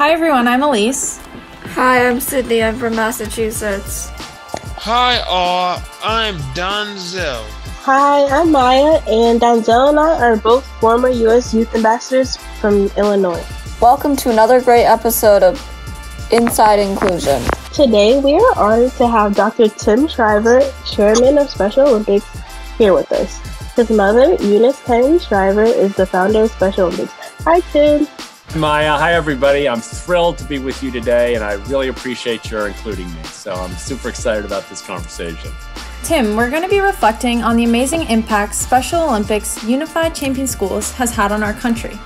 Hi everyone, I'm Elyse. Hi, I'm Sydney. I'm from Massachusetts. Hi all, I'm Donzel. Hi, I'm Myah, and Donzel and I are both former U.S. Youth Ambassadors from Illinois. Welcome to another great episode of Inside Inclusion. Today, we are honored to have Dr. Tim Shriver, Chairman of Special Olympics, here with us. His mother, Eunice Kennedy Shriver, is the founder of Special Olympics. Hi, Tim. Myah, hi everybody. I'm thrilled to be with you today, and I really appreciate your including me. So I'm super excited about this conversation. Tim, we're going to be reflecting on the amazing impact Special Olympics Unified Champion Schools has had on our country.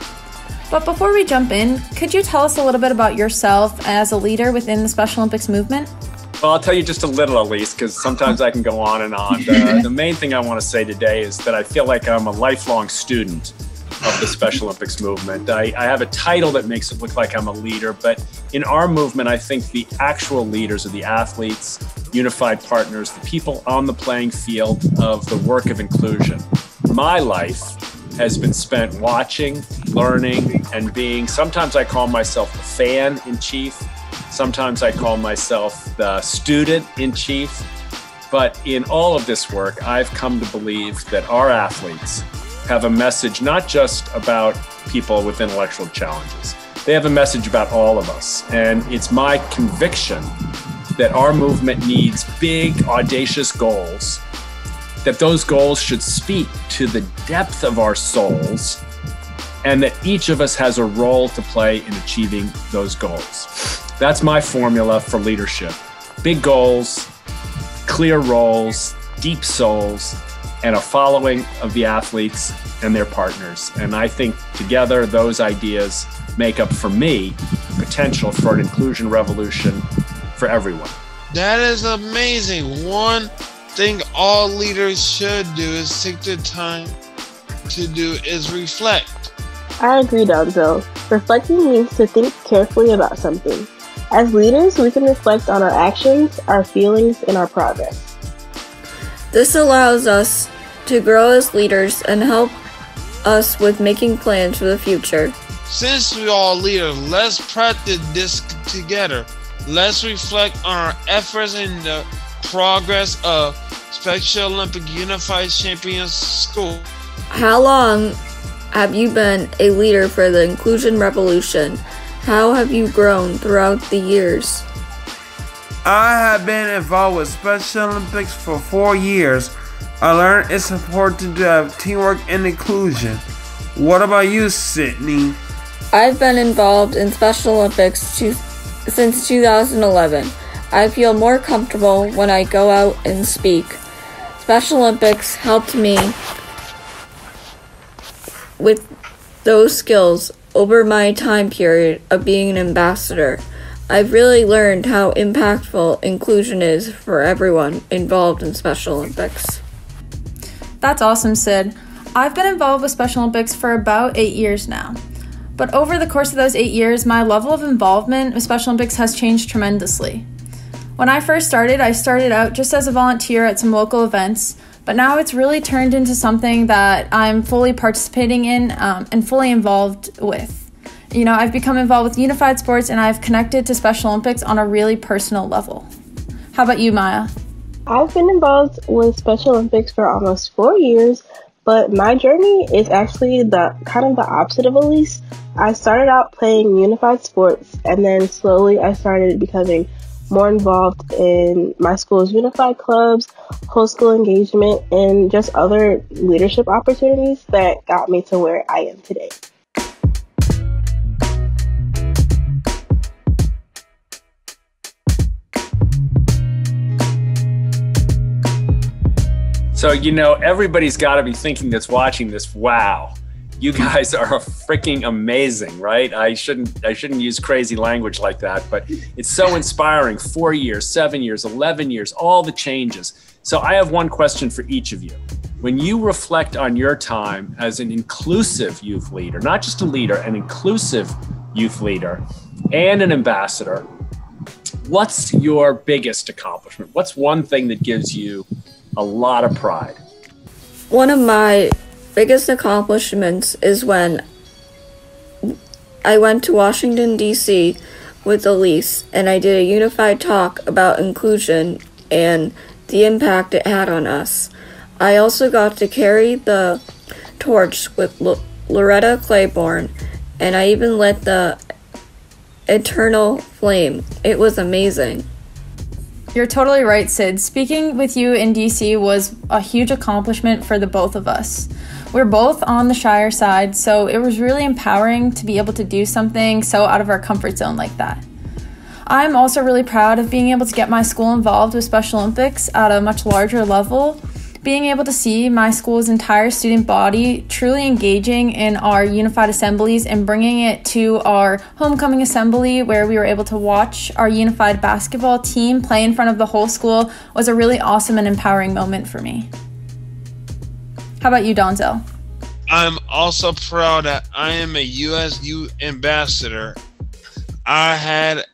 But before we jump in, could you tell us a little bit about yourself as a leader within the Special Olympics movement? Well, I'll tell you just a little, Elyse, because sometimes I can go on and on. The main thing I want to say today is that I feel like I'm a lifelong student of the Special Olympics movement. I have a title that makes it look like I'm a leader, but in our movement, I think the actual leaders are the athletes, unified partners, the people on the playing field of the work of inclusion. My life has been spent watching, learning, and being, sometimes I call myself the fan in chief, sometimes I call myself the student in chief, but in all of this work, I've come to believe that our athletes have a message not just about people with intellectual challenges. They have a message about all of us. And it's my conviction that our movement needs big, audacious goals, that those goals should speak to the depth of our souls, and that each of us has a role to play in achieving those goals. That's my formula for leadership. Big goals, clear roles, deep souls, and a following of the athletes and their partners. And I think together those ideas make up, for me, potential for an inclusion revolution for everyone. That is amazing. One thing all leaders should do is take the time to do is reflect. I agree, Donzel. Reflecting means to think carefully about something. As leaders, we can reflect on our actions, our feelings, and our progress. This allows us to grow as leaders and help us with making plans for the future. Since we all leaders, let's practice this together. Let's reflect on our efforts in the progress of Special Olympic Unified Champions School. How long have you been a leader for the inclusion revolution? How have you grown throughout the years? I have been involved with Special Olympics for 4 years. I learned it's important to have teamwork and inclusion. What about you, Sydney? I've been involved in Special Olympics since 2011. I feel more comfortable when I go out and speak. Special Olympics helped me with those skills over my time period of being an ambassador. I've really learned how impactful inclusion is for everyone involved in Special Olympics. That's awesome, Sid. I've been involved with Special Olympics for about 8 years now. But over the course of those 8 years, my level of involvement with Special Olympics has changed tremendously. When I first started, I started out just as a volunteer at some local events, but now it's really turned into something that I'm fully participating in and fully involved with. You know, I've become involved with unified sports and I've connected to Special Olympics on a really personal level. How about you, Myah? I've been involved with Special Olympics for almost 4 years, but my journey is actually the opposite of Elyse. I started out playing unified sports, and then slowly I started becoming more involved in my school's unified clubs, whole school engagement, and just other leadership opportunities that got me to where I am today. So, you know, everybody's got to be thinking that's watching this, wow, you guys are freaking amazing, right? I shouldn't use crazy language like that, but it's so inspiring. 4 years, 7 years, 11 years, all the changes. So I have one question for each of you. When you reflect on your time as an inclusive youth leader, not just a leader, an inclusive youth leader and an ambassador, what's your biggest accomplishment? What's one thing that gives you a lot of pride? One of my biggest accomplishments is when I went to Washington, D.C. with Elyse, and I did a unified talk about inclusion and the impact it had on us. I also got to carry the torch with Loretta Claiborne, and I even lit the eternal flame. It was amazing. You're totally right, Sid. Speaking with you in DC was a huge accomplishment for the both of us. We're both on the shyer side, so it was really empowering to be able to do something so out of our comfort zone like that. I'm also really proud of being able to get my school involved with Special Olympics at a much larger level. Being able to see my school's entire student body truly engaging in our unified assemblies and bringing it to our homecoming assembly where we were able to watch our unified basketball team play in front of the whole school was a really awesome and empowering moment for me. How about you, Donzel? I'm also proud that I am a U.S. Youth Ambassador. I had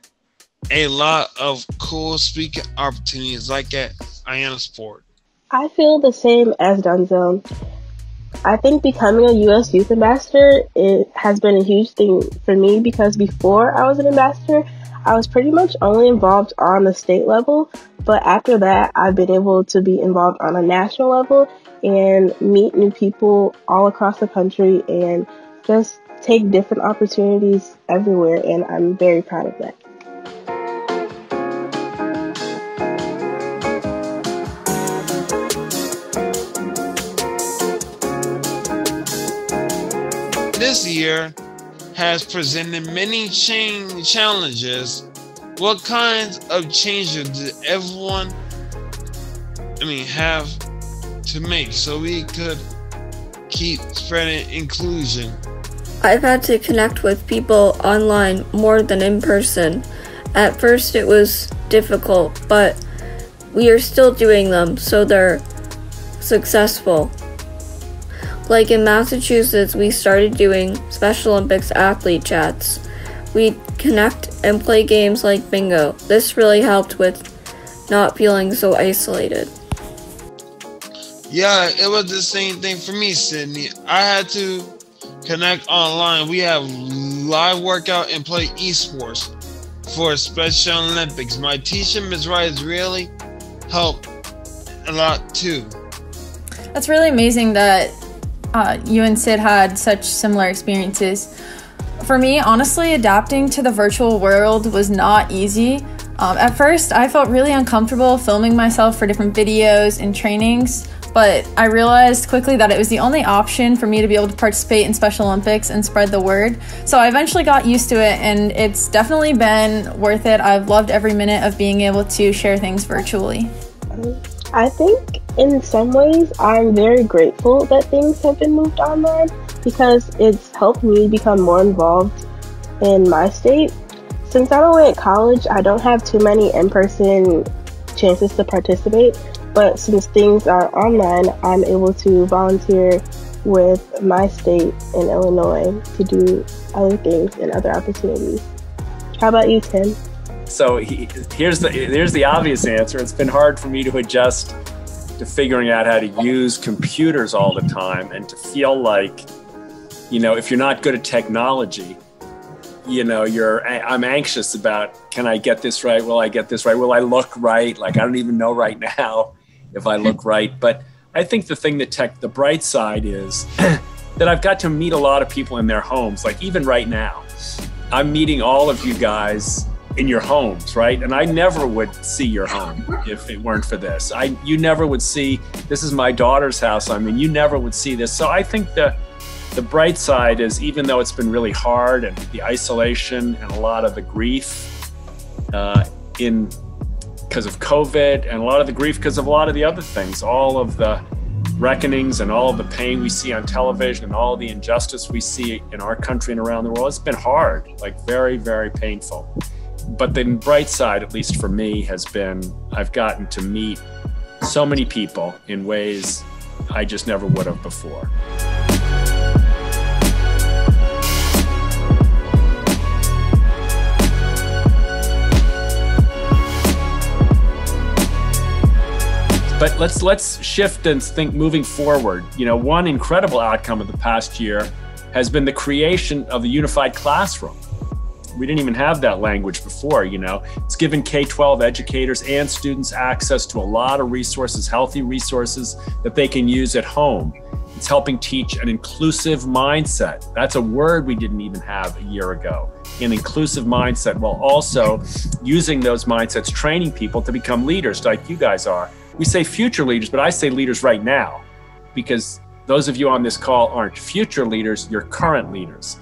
a lot of cool speaking opportunities like at Iana Sport. I feel the same as Donzel. I think becoming a U.S. Youth Ambassador has been a huge thing for me because before I was an ambassador, I was pretty much only involved on the state level, but after that, I've been able to be involved on a national level and meet new people all across the country and just take different opportunities everywhere, and I'm very proud of that. This year has presented many challenges. What kinds of changes did everyone have to make so we could keep spreading inclusion? I've had to connect with people online more than in person. At first it was difficult, but we are still doing them so they're successful. Like in Massachusetts, we started doing Special Olympics athlete chats. We connect and play games like bingo. This really helped with not feeling so isolated. Yeah, it was the same thing for me, Sydney. I had to connect online. We have live workout and play esports for Special Olympics. My teacher, Ms. Wright, has really helped a lot too. That's really amazing that you and Sid had such similar experiences. For me, honestly, adapting to the virtual world was not easy. At first, I felt really uncomfortable filming myself for different videos and trainings, but I realized quickly that it was the only option for me to be able to participate in Special Olympics and spread the word. So I eventually got used to it, and it's definitely been worth it. I've loved every minute of being able to share things virtually. I think in some ways I'm very grateful that things have been moved online because it's helped me become more involved in my state. Since I'm away at college, I don't have too many in-person chances to participate, but since things are online, I'm able to volunteer with my state in Illinois to do other things and other opportunities. How about you, Tim? So here's the obvious answer. It's been hard for me to adjust to figuring out how to use computers all the time and to feel like, if you're not good at technology, I'm anxious about, can I get this right? Will I get this right? Will I look right? Like, I don't even know right now if I look right. But I think the bright side is that I've got to meet a lot of people in their homes. Like even right now, I'm meeting all of you guys in your homes, right? And I never would see your home if it weren't for this. You never would see, this is my daughter's house. You never would see this. So I think the bright side is, even though it's been really hard and the isolation and a lot of the grief because of COVID and a lot of the grief because of a lot of the other things, all of the reckonings and all of the pain we see on television and all of the injustice we see in our country and around the world, it's been hard, like very, very painful. But the bright side, at least for me, has been I've gotten to meet so many people in ways I just never would have before. But let's shift and think moving forward. One incredible outcome of the past year has been the creation of the unified classroom. We didn't even have that language before, you know. It's given K-12 educators and students access to a lot of resources, healthy resources that they can use at home. It's helping teach an inclusive mindset. That's a word we didn't even have a year ago. An inclusive mindset, while also using those mindsets, training people to become leaders like you guys are. We say future leaders, but I say leaders right now, because those of you on this call aren't future leaders, you're current leaders.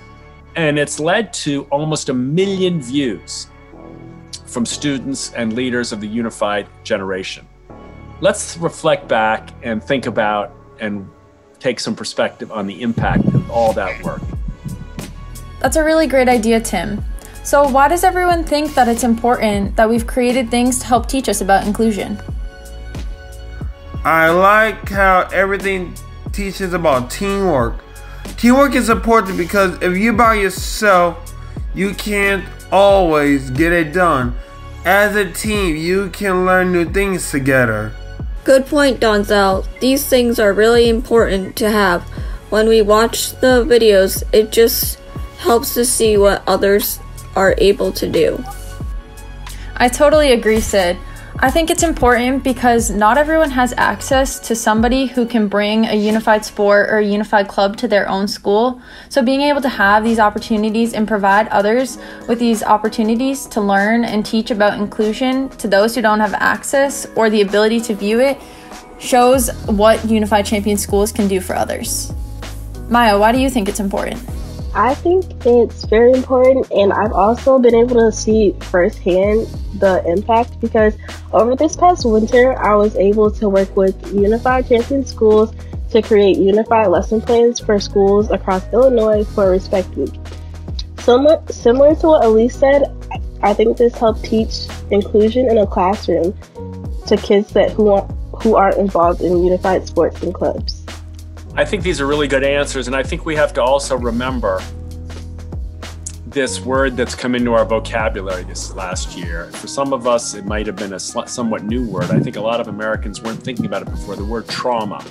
And it's led to almost 1 million views from students and leaders of the unified generation. Let's reflect back and think about and take some perspective on the impact of all that work. That's a really great idea, Tim. So why does everyone think that it's important that we've created things to help teach us about inclusion? I like how everything teaches about teamwork. Teamwork is important because if you're by yourself, you can't always get it done. As a team, you can learn new things together. Good point, Donzel. These things are really important to have. When we watch the videos, it just helps to see what others are able to do. I totally agree, Sid. I think it's important because not everyone has access to somebody who can bring a unified sport or a unified club to their own school. So being able to have these opportunities and provide others with these opportunities to learn and teach about inclusion to those who don't have access or the ability to view it shows what Unified Champion Schools can do for others. Myah, why do you think it's important? I think it's very important, and I've also been able to see firsthand the impact because over this past winter, I was able to work with Unified Champion Schools to create unified lesson plans for schools across Illinois for Respect Week. Similar to what Elyse said, I think this helped teach inclusion in a classroom to kids who aren't involved in unified sports and clubs. I think these are really good answers, and I think we have to also remember this word that's come into our vocabulary this last year. For some of us, it might have been a somewhat new word. I think a lot of Americans weren't thinking about it before, the word trauma.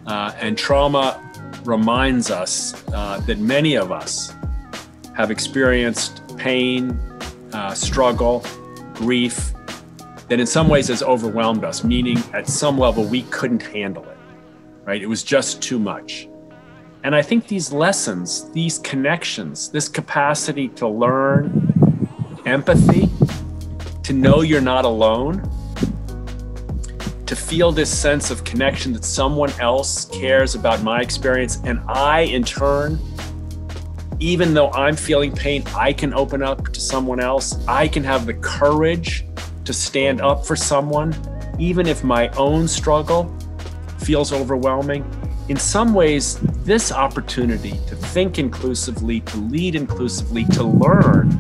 And trauma reminds us that many of us have experienced pain, struggle, grief, that in some ways has overwhelmed us, meaning at some level we couldn't handle it. Right? It was just too much. And I think these lessons, these connections, this capacity to learn empathy, to know you're not alone, to feel this sense of connection that someone else cares about my experience, and I, in turn, even though I'm feeling pain, I can open up to someone else. I can have the courage to stand up for someone, even if my own struggle feels overwhelming. In some ways, this opportunity to think inclusively, to lead inclusively, to learn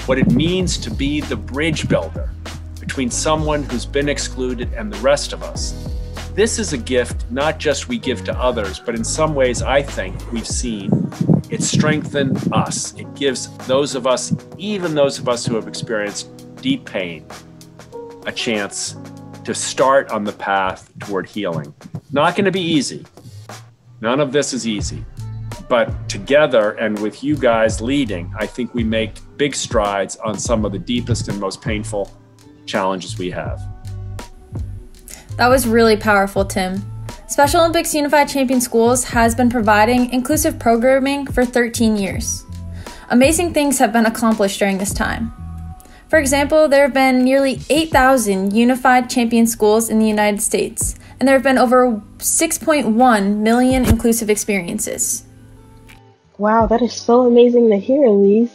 what it means to be the bridge builder between someone who's been excluded and the rest of us. This is a gift not just we give to others, but in some ways I think we've seen it strengthen us. It gives those of us, even those of us who have experienced deep pain, a chance to start on the path toward healing. Not going to be easy. None of this is easy. But together and with you guys leading, I think we make big strides on some of the deepest and most painful challenges we have. That was really powerful, Tim. Special Olympics Unified Champion Schools has been providing inclusive programming for 13 years. Amazing things have been accomplished during this time. For example, there have been nearly 8,000 Unified Champion Schools in the United States, and there have been over 6.1 million inclusive experiences. Wow, that is so amazing to hear, Elyse.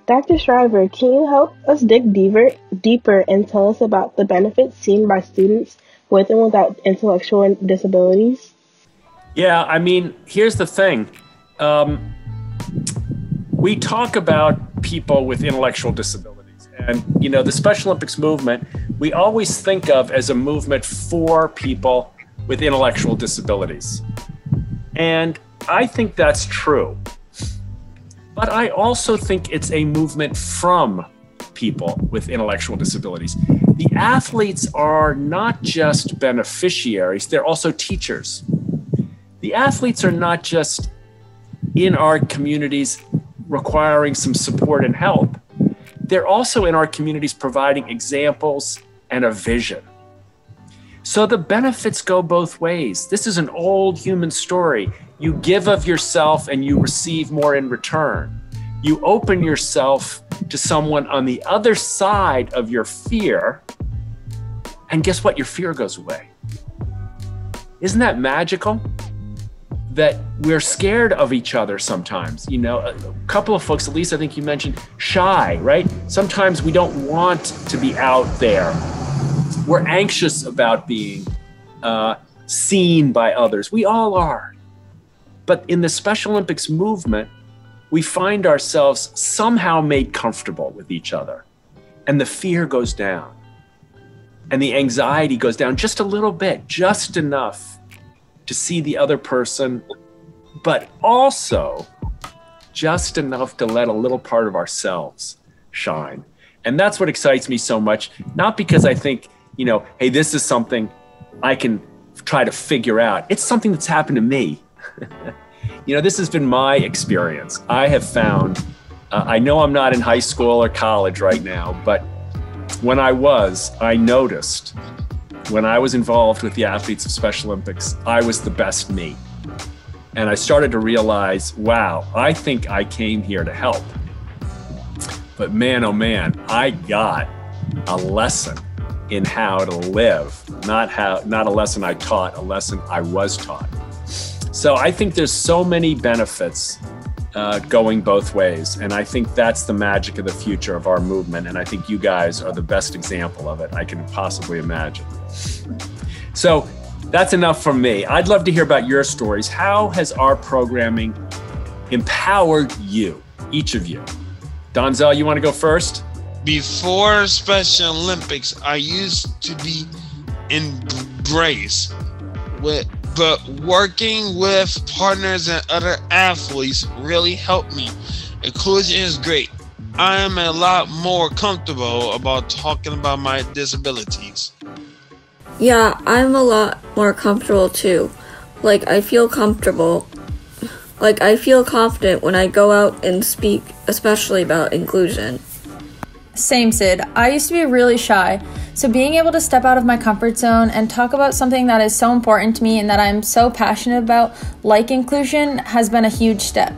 Dr. Shriver, can you help us dig deeper and tell us about the benefits seen by students with and without intellectual disabilities? Yeah, I mean, here's the thing. We talk about people with intellectual disabilities. And, you know, the Special Olympics movement, we always think of as a movement for people with intellectual disabilities. And I think that's true. But I also think it's a movement from people with intellectual disabilities. The athletes are not just beneficiaries, they're also teachers. The athletes are not just in our communities requiring some support and help, they're also in our communities providing examples and a vision. So the benefits go both ways. This is an old human story. You give of yourself and you receive more in return. You open yourself to someone on the other side of your fear, and guess what? Your fear goes away. Isn't that magical? That we're scared of each other sometimes. You know, a couple of folks, Elyse, I think you mentioned shy, right? Sometimes we don't want to be out there. We're anxious about being seen by others. We all are. But in the Special Olympics movement, we find ourselves somehow made comfortable with each other. And the fear goes down. And the anxiety goes down just a little bit, just enough to see the other person, but also just enough to let a little part of ourselves shine. And that's what excites me so much, not because I think, you know, hey, this is something I can try to figure out. It's something that's happened to me. You know, this has been my experience. I have found, I know I'm not in high school or college right now, but when I was, I noticed when I was involved with the athletes of Special Olympics, I was the best me. And I started to realize, wow, I think I came here to help. But man, oh man, I got a lesson in how to live, not a lesson I taught, a lesson I was taught. So I think there's so many benefits going both ways. And I think that's the magic of the future of our movement. And I think you guys are the best example of it I can possibly imagine. So that's enough from me. I'd love to hear about your stories. How has our programming empowered you, each of you? Donzel, you want to go first? Before Special Olympics, I used to be embraced but working with partners and other athletes really helped me. Inclusion is great. I am a lot more comfortable about talking about my disabilities. Yeah, I'm a lot more comfortable too. I feel confident when I go out and speak, especially about inclusion. Same, Sid. I used to be really shy, so being able to step out of my comfort zone and talk about something that is so important to me and that I'm so passionate about, like inclusion, has been a huge step.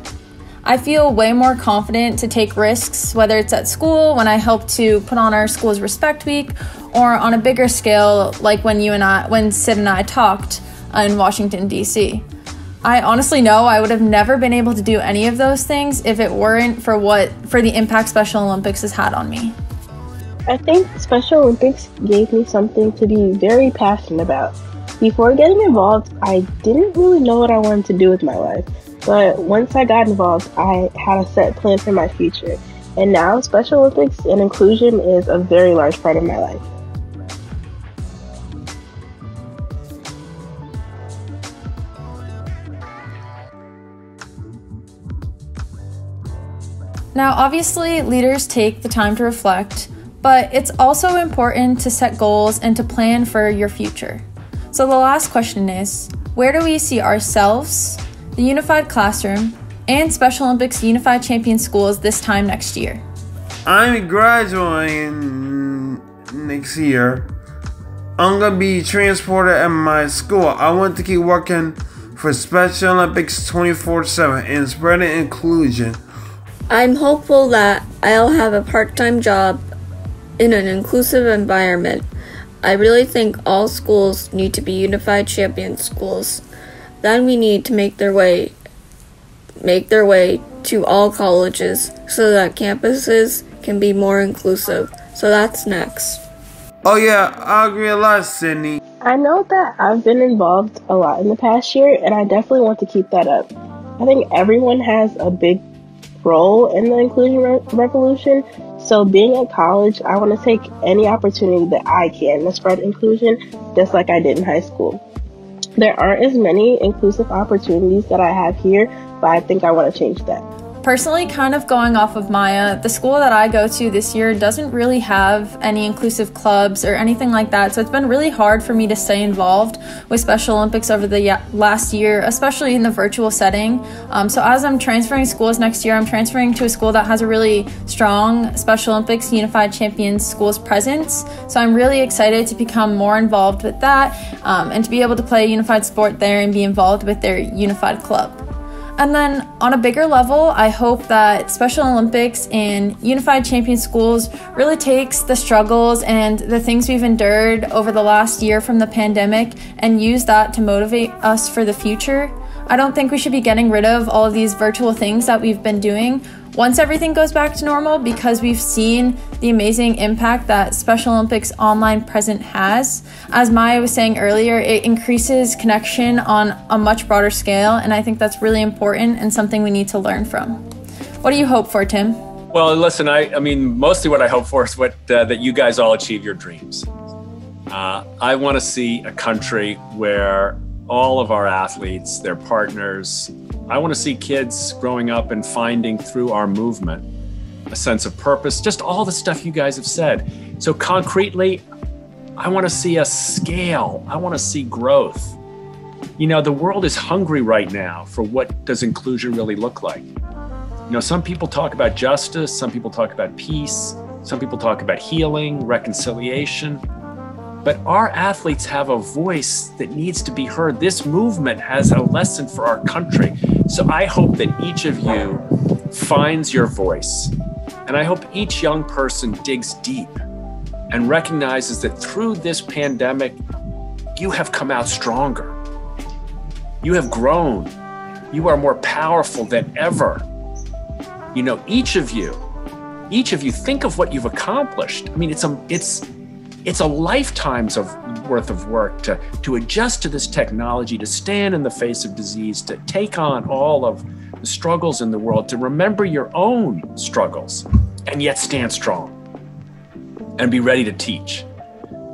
I feel way more confident to take risks, whether it's at school, when I help to put on our school's Respect Week, or on a bigger scale, like when Sid and I talked in Washington, D.C. I honestly know I would have never been able to do any of those things if it weren't for the impact Special Olympics has had on me. I think Special Olympics gave me something to be very passionate about. Before getting involved, I didn't really know what I wanted to do with my life. But once I got involved, I had a set plan for my future. And now Special Olympics and inclusion is a very large part of my life. Now, obviously, leaders take the time to reflect, but it's also important to set goals and to plan for your future. So the last question is, where do we see ourselves, the Unified Classroom, and Special Olympics Unified Champion Schools this time next year? I'm graduating next year. I'm going to be transported at my school. I want to keep working for Special Olympics 24/7 and spreading inclusion. I'm hopeful that I'll have a part-time job in an inclusive environment. I really think all schools need to be Unified Champion schools. Then we need to make their way to all colleges so that campuses can be more inclusive. So that's next. Oh yeah, I agree a lot, Sydney. I know that I've been involved a lot in the past year, and I definitely want to keep that up. I think everyone has a big role in the inclusion revolution. So being at college, I want to take any opportunity that I can to spread inclusion, just like I did in high school. There aren't as many inclusive opportunities that I have here, but I think I want to change that. Personally, kind of going off of Myah, the school that I go to this year doesn't really have any inclusive clubs or anything like that, so it's been really hard for me to stay involved with Special Olympics over the last year, especially in the virtual setting. So as I'm transferring schools next year, I'm transferring to a school that has a really strong Special Olympics Unified Champions schools presence, so I'm really excited to become more involved with that and to be able to play a unified sport there and be involved with their unified club. And then on a bigger level, I hope that Special Olympics and Unified Champion Schools really takes the struggles and the things we've endured over the last year from the pandemic and use that to motivate us for the future. I don't think we should be getting rid of all of these virtual things that we've been doing once everything goes back to normal, because we've seen the amazing impact that Special Olympics online present has. As Myah was saying earlier, it increases connection on a much broader scale, and I think that's really important and something we need to learn from. What do you hope for, Tim? Well, listen, I mean, mostly what I hope for is that you guys all achieve your dreams. I want to see a country where all of our athletes, their partners, I want to see kids growing up and finding through our movement a sense of purpose, just all the stuff you guys have said. So concretely, I want to see us scale. I want to see growth. You know, the world is hungry right now for what does inclusion really look like. You know, some people talk about justice, some people talk about peace, some people talk about healing, reconciliation. But our athletes have a voice that needs to be heard. This movement has a lesson for our country. So I hope that each of you finds your voice. And I hope each young person digs deep and recognizes that through this pandemic, you have come out stronger. You have grown. You are more powerful than ever. You know, each of you think of what you've accomplished. I mean, it's a lifetime's worth of work to adjust to this technology, to stand in the face of disease, to take on all of the struggles in the world, to remember your own struggles, and yet stand strong and be ready to teach.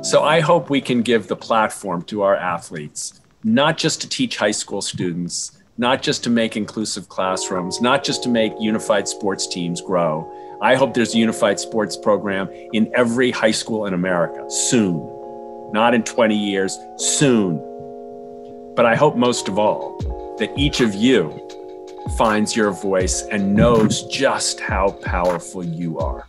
So I hope we can give the platform to our athletes, not just to teach high school students, not just to make inclusive classrooms, not just to make unified sports teams grow. I hope there's a unified sports program in every high school in America soon, not in 20 years, soon. But I hope most of all that each of you finds your voice and knows just how powerful you are.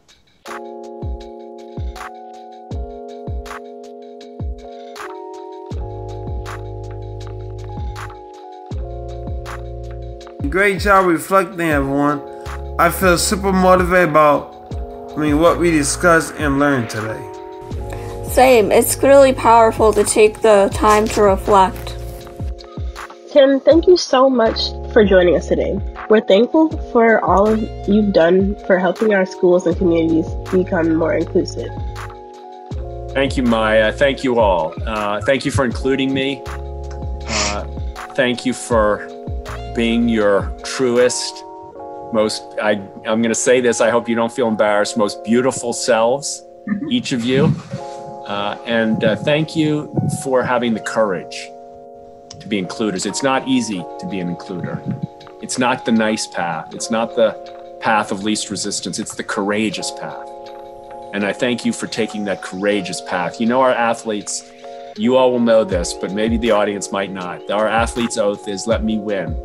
Great job reflecting, everyone. I feel super motivated about what we discussed and learned today. Same. It's really powerful to take the time to reflect. Tim, thank you so much for joining us today. We're thankful for all of you've done for helping our schools and communities become more inclusive. Thank you, Myah. Thank you all. Thank you for including me. Thank you for being your truest, I'm going to say this, I hope you don't feel embarrassed, most beautiful selves, each of you. And thank you for having the courage to be includers. It's not easy to be an includer. It's not the nice path. It's not the path of least resistance. It's the courageous path. And I thank you for taking that courageous path. You know, our athletes, you all will know this, but maybe the audience might not. Our athlete's oath is, let me win.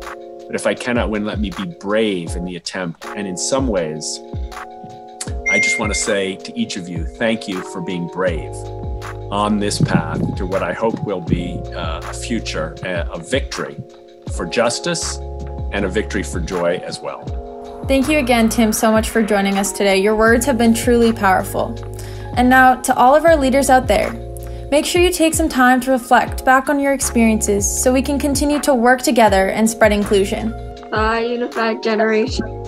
But if I cannot win, let me be brave in the attempt. And in some ways, I just want to say to each of you, thank you for being brave on this path to what I hope will be a future, a victory for justice and a victory for joy as well. Thank you again, Tim, so much for joining us today. Your words have been truly powerful. And now, to all of our leaders out there, make sure you take some time to reflect back on your experiences so we can continue to work together and spread inclusion. Bye, Unified Generation.